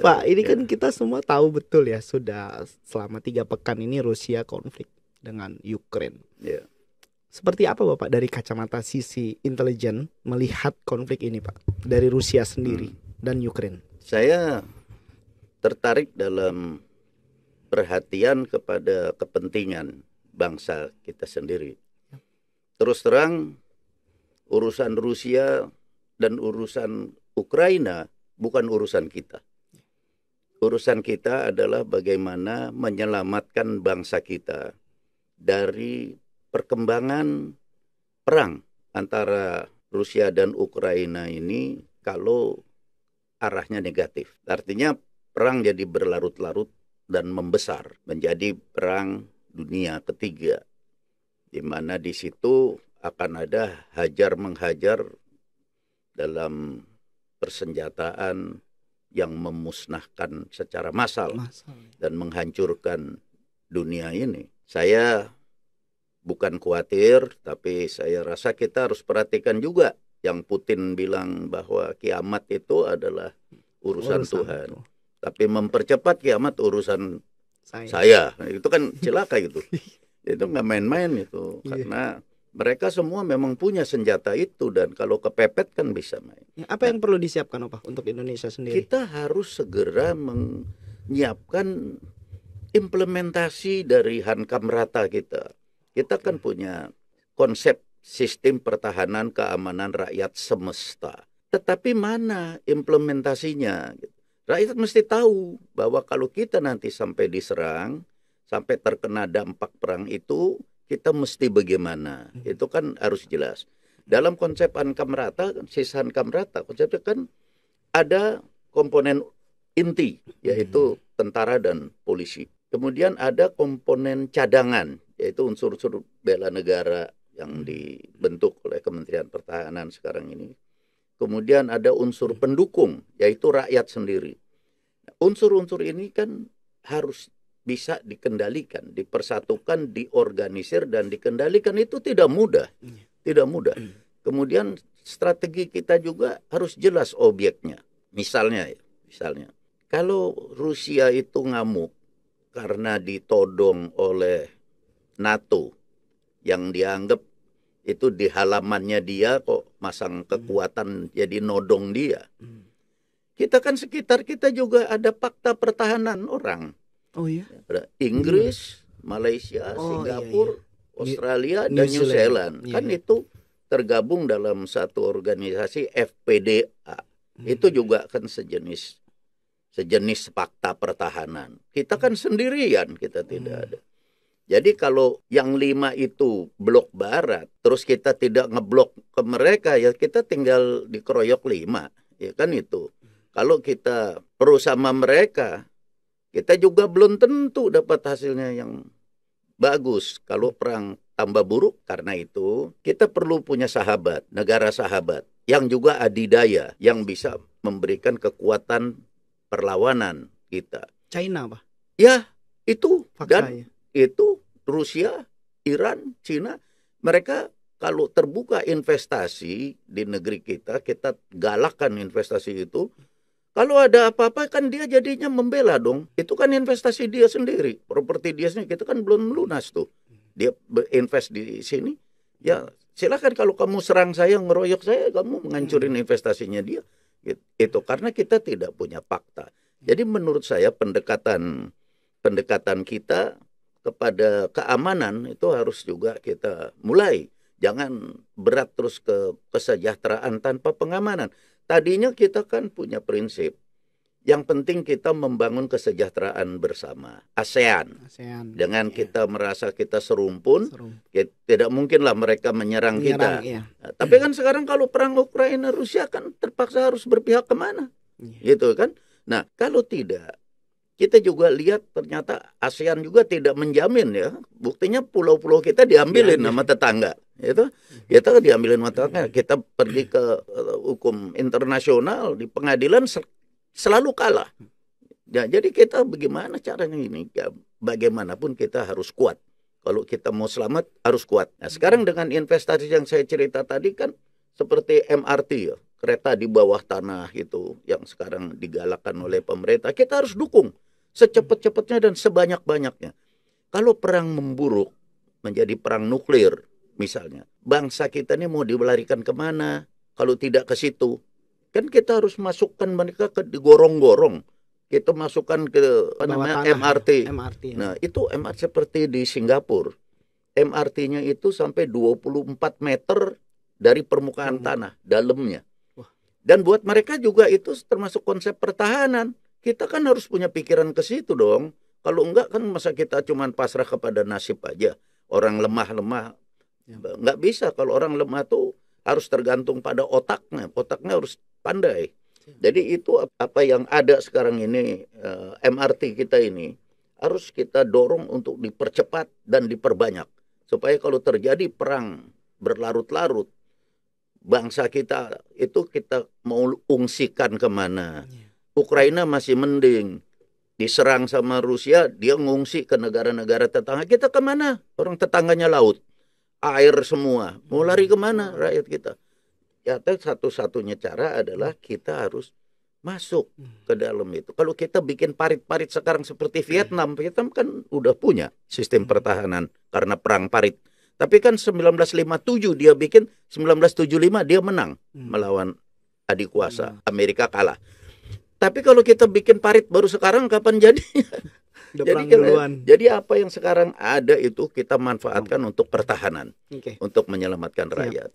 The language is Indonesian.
Pak, ini kan kita semua tahu betul ya, sudah selama 3 pekan ini Rusia konflik dengan Ukraine. Ya. Seperti apa Bapak dari kacamata sisi intelijen melihat konflik ini Pak, dari Rusia sendiri dan Ukraine? Saya tertarik dalam perhatian kepada kepentingan bangsa kita sendiri. Terus terang, urusan Rusia dan urusan Ukraina bukan urusan kita. Urusan kita adalah bagaimana menyelamatkan bangsa kita dari perkembangan perang antara Rusia dan Ukraina ini kalau arahnya negatif. Artinya perang jadi berlarut-larut dan membesar menjadi perang dunia ketiga, di mana di situ akan ada hajar-menghajar dalam persenjataan yang memusnahkan secara massal dan menghancurkan dunia ini. Saya bukan khawatir, tapi saya rasa kita harus perhatikan juga yang Putin bilang bahwa kiamat itu adalah urusan Tuhan. Tapi mempercepat kiamat urusan saya. Itu kan celaka gitu. Itu nggak main-main itu. Karena mereka semua memang punya senjata itu, dan kalau kepepet kan bisa main. Apa yang perlu disiapkan Pak untuk Indonesia sendiri? Kita harus segera menyiapkan implementasi dari Hankam Rata kita. Kita kan punya konsep sistem pertahanan keamanan rakyat semesta. Tetapi mana implementasinya? Rakyat mesti tahu bahwa kalau kita nanti sampai diserang, sampai terkena dampak perang itu, kita mesti bagaimana. Itu kan harus jelas. Dalam konsep Hankam Rata, Hankam Rata, konsepnya kan ada komponen inti, yaitu tentara dan polisi. Kemudian ada komponen cadangan, yaitu unsur-unsur bela negara yang dibentuk oleh Kementerian Pertahanan sekarang ini. Kemudian ada unsur pendukung, yaitu rakyat sendiri. Unsur-unsur ini kan harus bisa dikendalikan, dipersatukan, diorganisir, dan dikendalikan. Itu tidak mudah. Tidak mudah. Kemudian strategi kita juga harus jelas objeknya. Misalnya, kalau Rusia itu ngamuk karena ditodong oleh NATO yang dianggap itu di halamannya dia kok masang kekuatan jadi nodong dia. Kita kan sekitar kita juga ada fakta pertahanan orang. Oh iya. Ada Inggris, Malaysia, Singapura, Australia, dan New Zealand. Kan itu tergabung dalam satu organisasi FPDA. Itu juga kan sejenis fakta pertahanan. Kita kan sendirian, kita tidak ada. Jadi kalau yang 5 itu blok barat, terus kita tidak ngeblok ke mereka, ya kita tinggal dikeroyok 5. Ya kan itu. Kalau kita pro sama mereka, kita juga belum tentu dapat hasilnya yang bagus. Kalau perang tambah buruk, karena itu kita perlu punya sahabat, negara sahabat, yang juga adidaya, yang bisa memberikan kekuatan perlawanan kita. China Pak? Ya, itu. Faksanya. Dan itu Rusia, Iran, Cina, mereka kalau terbuka investasi di negeri kita galakkan investasi itu. Kalau ada apa-apa kan dia jadinya membela dong. Itu kan investasi dia sendiri, properti dia sendiri. Kita kan belum lunas tuh. Dia invest di sini. Ya silakan, kalau kamu serang saya, ngeroyok saya, kamu menghancurin investasinya dia. Itu karena kita tidak punya fakta. Jadi menurut saya pendekatan kita kepada keamanan itu harus juga kita mulai. Jangan berat terus ke kesejahteraan tanpa pengamanan. Tadinya kita kan punya prinsip, yang penting kita membangun kesejahteraan bersama. ASEAN. Dengan kita merasa kita serumpun, tidak mungkinlah mereka menyerang kita. Nah, tapi kan sekarang kalau perang Ukraina Rusia kan terpaksa harus berpihak kemana, gitu kan? Nah kalau tidak, kita juga lihat ternyata ASEAN juga tidak menjamin ya. Buktinya pulau-pulau kita diambilin sama tetangga. Itu kita diambilin sama tetangga. Kita pergi ke hukum internasional di pengadilan selalu kalah. Ya, jadi kita bagaimana caranya ini? Ya, bagaimanapun kita harus kuat. Kalau kita mau selamat harus kuat. Nah sekarang dengan investasi yang saya cerita tadi kan seperti MRT ya. kereta di bawah tanah itu yang sekarang digalakkan oleh pemerintah, kita harus dukung secepat-cepatnya dan sebanyak-banyaknya. Kalau perang memburuk menjadi perang nuklir misalnya, bangsa kita ini mau dilarikan kemana kalau tidak ke situ? Kan kita harus masukkan mereka ke digorong-gorong. Kita masukkan ke apa namanya, MRT. MRT. Nah, itu MRT seperti di Singapura. MRT-nya itu sampai 24 meter dari permukaan tanah dalamnya. Dan buat mereka juga itu termasuk konsep pertahanan. Kita kan harus punya pikiran ke situ dong. Kalau enggak kan masa kita cuma pasrah kepada nasib aja. Orang lemah-lemah. Enggak bisa. Kalau orang lemah tuh harus tergantung pada otaknya. Otaknya harus pandai. Jadi itu apa yang ada sekarang ini, MRT kita ini, harus kita dorong untuk dipercepat dan diperbanyak. Supaya kalau terjadi perang berlarut-larut, bangsa kita itu kita mau ungsikan kemana? Ukraina masih mending, diserang sama Rusia, dia ngungsi ke negara-negara tetangga. Kita kemana? Orang tetangganya laut, air semua. Mau lari kemana rakyat kita? Ya, satu-satunya cara adalah kita harus masuk ke dalam itu. Kalau kita bikin parit-parit sekarang seperti Vietnam kan udah punya sistem pertahanan karena perang parit. Tapi kan 1957 dia bikin, 1975 dia menang melawan adik kuasa. Amerika kalah. Tapi kalau kita bikin parit baru sekarang, kapan jadi? Jadi apa yang sekarang ada itu kita manfaatkan untuk pertahanan, untuk menyelamatkan rakyat.